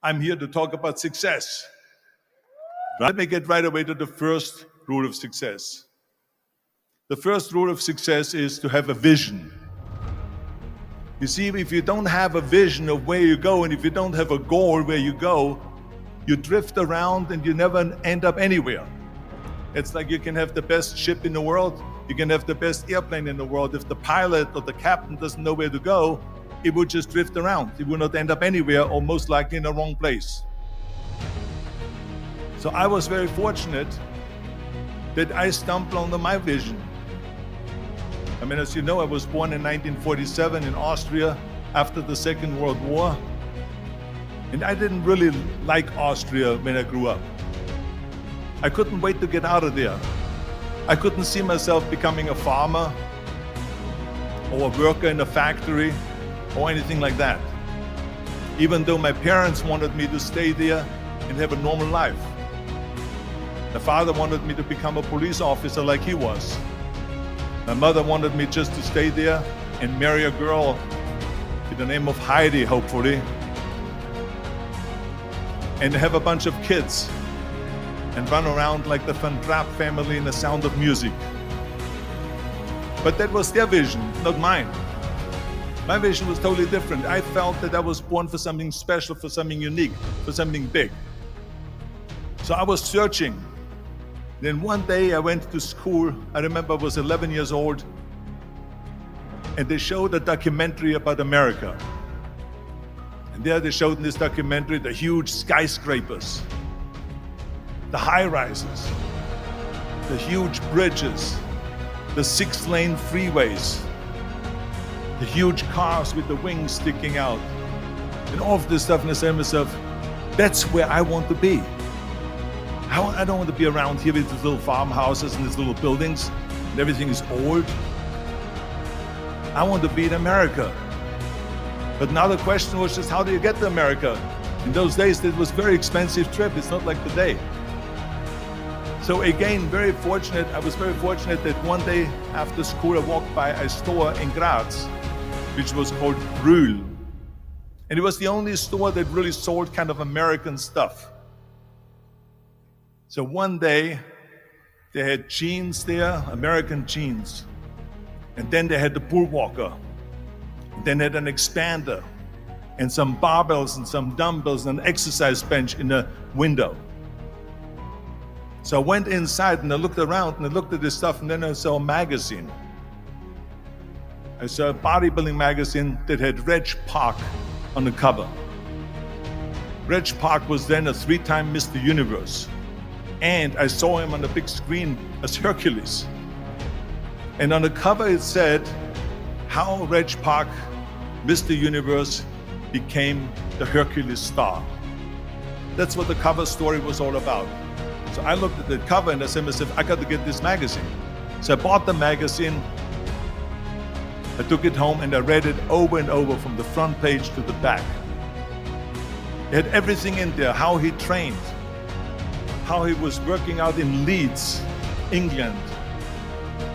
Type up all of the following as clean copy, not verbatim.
I'm here to talk about success. Let me get right away to the first rule of success. The first rule of success is to have a vision. You see, if you don't have a vision of where you go, and if you don't have a goal where you go, you drift around and you never end up anywhere. It's like you can have the best ship in the world, you can have the best airplane in the world. If the pilot or the captain doesn't know where to go, it would just drift around. It will not end up anywhere, or most likely in the wrong place. So I was very fortunate that I stumbled on my vision. I mean, as you know, I was born in 1947 in Austria after the Second World War. And I didn't really like Austria when I grew up. I couldn't wait to get out of there. I couldn't see myself becoming a farmer or a worker in a factory or anything like that, even though my parents wanted me to stay there and have a normal life. My father wanted me to become a police officer like he was. My mother wanted me just to stay there and marry a girl with the name of Heidi, hopefully, and have a bunch of kids and run around like the Van Trapp family in The Sound of Music. But that was their vision, not mine. My vision was totally different. I felt that I was born for something special, for something unique, for something big. So I was searching. Then one day I went to school. I remember I was 11 years old, and they showed a documentary about America. And there they showed in this documentary the huge skyscrapers, the high-rises, the huge bridges, the 6-lane freeways, the huge cars with the wings sticking out, and all of this stuff. And I said to myself, that's where I want to be. I don't want to be around here with these little farmhouses and these little buildings and everything is old. I want to be in America. But now the question was just, how do you get to America? In those days, it was a very expensive trip. It's not like today. So again, I was very fortunate that one day after school, I walked by a store in Graz, which was called Brühl. And it was the only store that really sold kind of American stuff. So one day, they had jeans there, American jeans. And then they had the Bullwalker. And then they had an expander and some barbells and some dumbbells and an exercise bench in the window. So I went inside and I looked around and I looked at this stuff, and then I saw a magazine. I saw a bodybuilding magazine that had Reg Park on the cover. Reg Park was then a 3-time Mr. Universe. And I saw him on the big screen as Hercules. And on the cover it said, how Reg Park, Mr. Universe, became the Hercules star. That's what the cover story was all about. So I looked at the cover and I said to myself, I got to get this magazine. So I bought the magazine, I took it home and I read it over and over from the front page to the back. It had everything in there, how he trained, how he was working out in Leeds, England,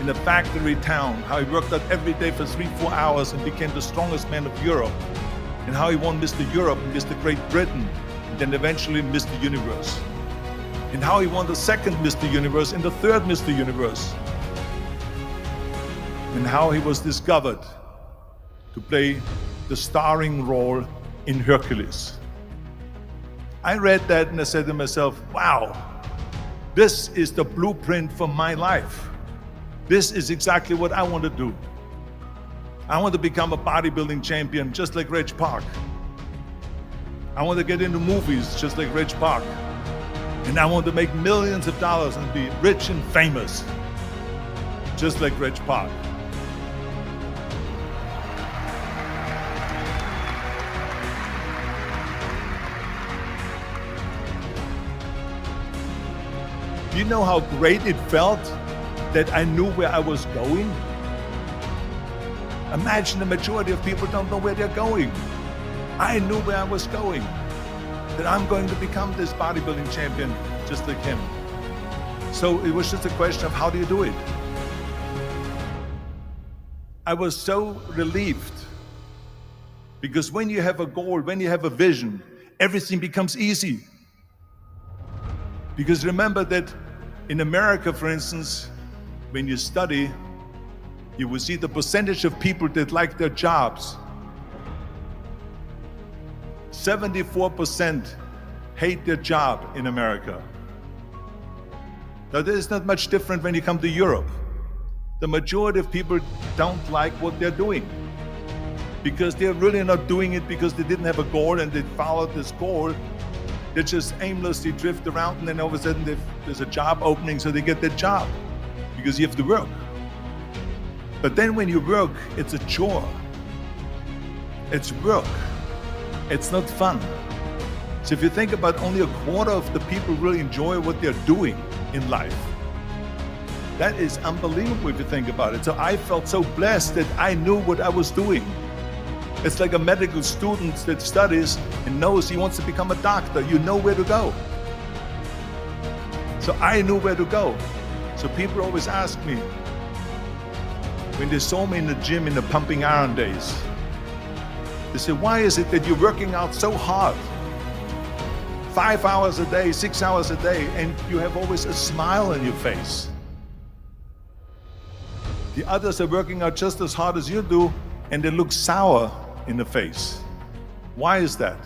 in a factory town, how he worked out every day for 3-4 hours and became the strongest man of Europe, and how he won Mr. Europe and Mr. Great Britain, and then eventually Mr. Universe, and how he won the second Mr. Universe and the third Mr. Universe, and how he was discovered to play the starring role in Hercules. I read that and I said to myself, wow, this is the blueprint for my life. This is exactly what I want to do. I want to become a bodybuilding champion just like Reg Park. I want to get into movies just like Reg Park. And I want to make millions of dollars and be rich and famous just like Reg Park. Do you know how great it felt that I knew where I was going? Imagine the majority of people don't know where they're going. I knew where I was going, that I'm going to become this bodybuilding champion just like him. So it was just a question of how do you do it? I was so relieved because when you have a goal, when you have a vision, everything becomes easy. Because remember that in America, for instance, when you study, you will see the percentage of people that like their jobs. 74% hate their job in America. Now, there is not much different when you come to Europe. The majority of people don't like what they're doing because they're really not doing it because they didn't have a goal and they followed this goal. They just aimlessly drift around, and then all of a sudden there's a job opening, so they get that job because you have to work. But then when you work, it's a chore. It's work. It's not fun. So if you think about, only a quarter of the people really enjoy what they're doing in life. That is unbelievable if you think about it. So I felt so blessed that I knew what I was doing. It's like a medical student that studies and knows he wants to become a doctor. You know where to go. So I knew where to go. So people always ask me, when they saw me in the gym in the pumping iron days, they say, why is it that you're working out so hard? 5 hours a day, 6 hours a day, and you have always a smile on your face. The others are working out just as hard as you do, and they look sour in the face. Why is that?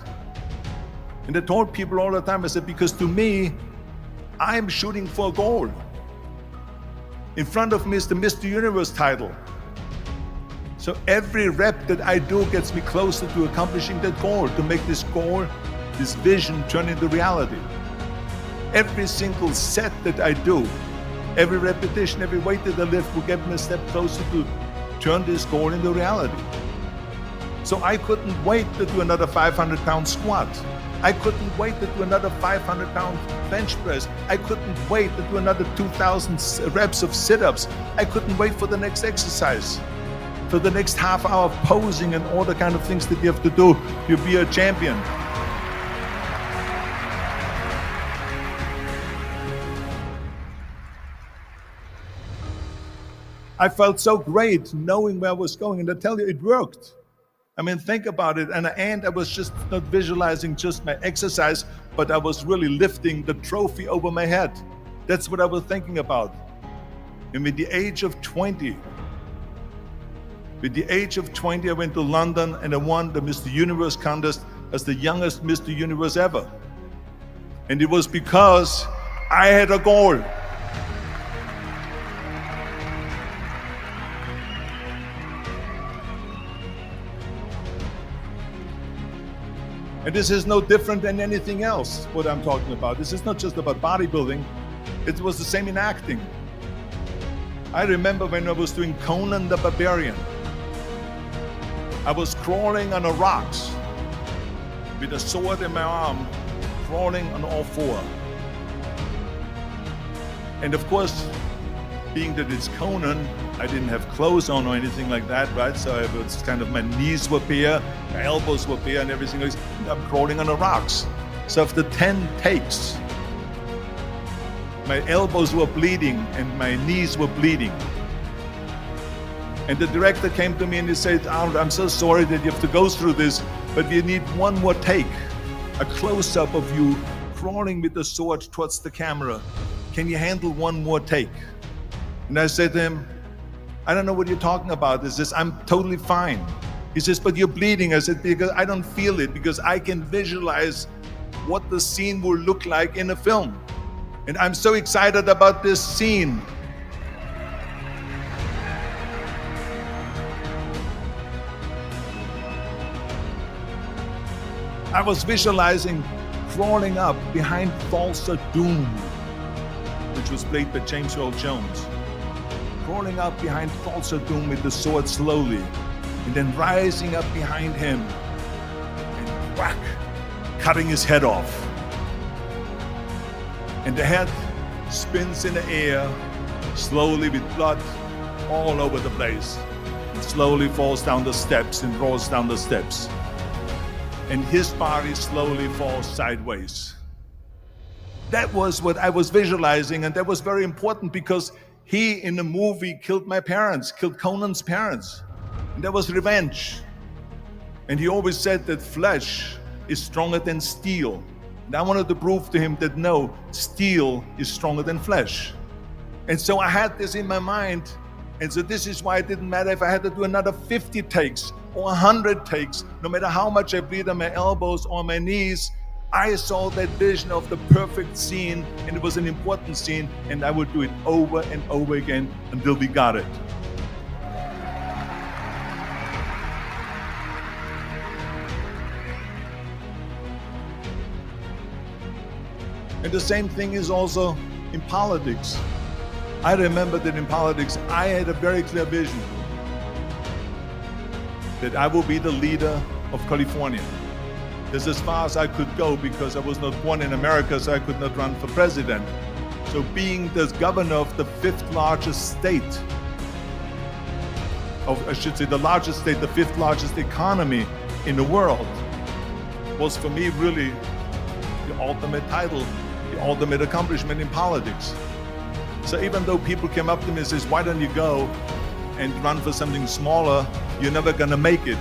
And I told people all the time, I said, because to me, I'm shooting for a goal. In front of me is the Mr. Universe title. So every rep that I do gets me closer to accomplishing that goal, to make this goal, this vision, turn into reality. Every single set that I do, every repetition, every weight that I lift will get me a step closer to turn this goal into reality. So I couldn't wait to do another 500-pound squat. I couldn't wait to do another 500-pound bench press. I couldn't wait to do another 2,000 reps of sit-ups. I couldn't wait for the next exercise, for the next half hour of posing and all the kind of things that you have to do to be a champion. I felt so great knowing where I was going, and I tell you, it worked. I mean, think about it. And I was just not visualizing just my exercise, but I was really lifting the trophy over my head. That's what I was thinking about. And with the age of 20, I went to London and I won the Mr. Universe contest as the youngest Mr. Universe ever. And it was because I had a goal. And this is no different than anything else, what I'm talking about. This is not just about bodybuilding. It was the same in acting. I remember when I was doing Conan the Barbarian. I was crawling on the rocks with a sword in my arm, crawling on all four. And of course, being that it's Conan, I didn't have clothes on or anything like that, right? So it was kind of, my knees were bare, my elbows were bare and everything else. I'm crawling on the rocks. So after 10 takes, my elbows were bleeding and my knees were bleeding. And the director came to me and he said, Arnold, I'm so sorry that you have to go through this, but we need one more take, a close-up of you crawling with the sword towards the camera. Can you handle one more take? And I said to him, I don't know what you're talking about. He says, I'm totally fine. He says, but you're bleeding. I said, because I don't feel it, because I can visualize what the scene will look like in a film. And I'm so excited about this scene. I was visualizing crawling up behind Thulsa Doom, which was played by James Earl Jones. Crawling up behind Thulsa Doom with the sword slowly, and then rising up behind him and whack, cutting his head off. And the head spins in the air, slowly with blood all over the place, and slowly falls down the steps and rolls down the steps. And his body slowly falls sideways. That was what I was visualizing, and that was very important because he, in the movie, killed my parents, killed Conan's parents. And that was revenge. And he always said that flesh is stronger than steel. And I wanted to prove to him that no, steel is stronger than flesh. And so I had this in my mind. And so this is why it didn't matter if I had to do another 50 takes or 100 takes, no matter how much I bleed on my elbows or my knees. I saw that vision of the perfect scene, and it was an important scene, and I would do it over and over again until we got it. And the same thing is also in politics. I remember that in politics, I had a very clear vision that I will be the leader of California. This is as far as I could go because I was not born in America, so I could not run for president. So being the governor of the fifth largest state, I should say the largest state, the fifth largest economy in the world, was for me really the ultimate title, the ultimate accomplishment in politics. So even though people came up to me and says, why don't you go and run for something smaller, you're never gonna make it.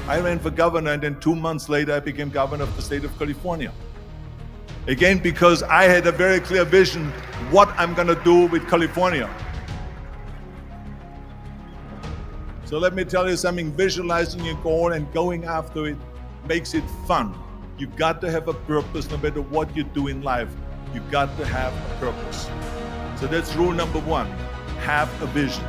I ran for governor, and then 2 months later I became governor of the state of California. Again, because I had a very clear vision what I'm gonna do with California. So let me tell you something, visualizing your goal and going after it makes it fun. You got to have a purpose no matter what you do in life. You got to have a purpose. So that's rule number one, have a vision.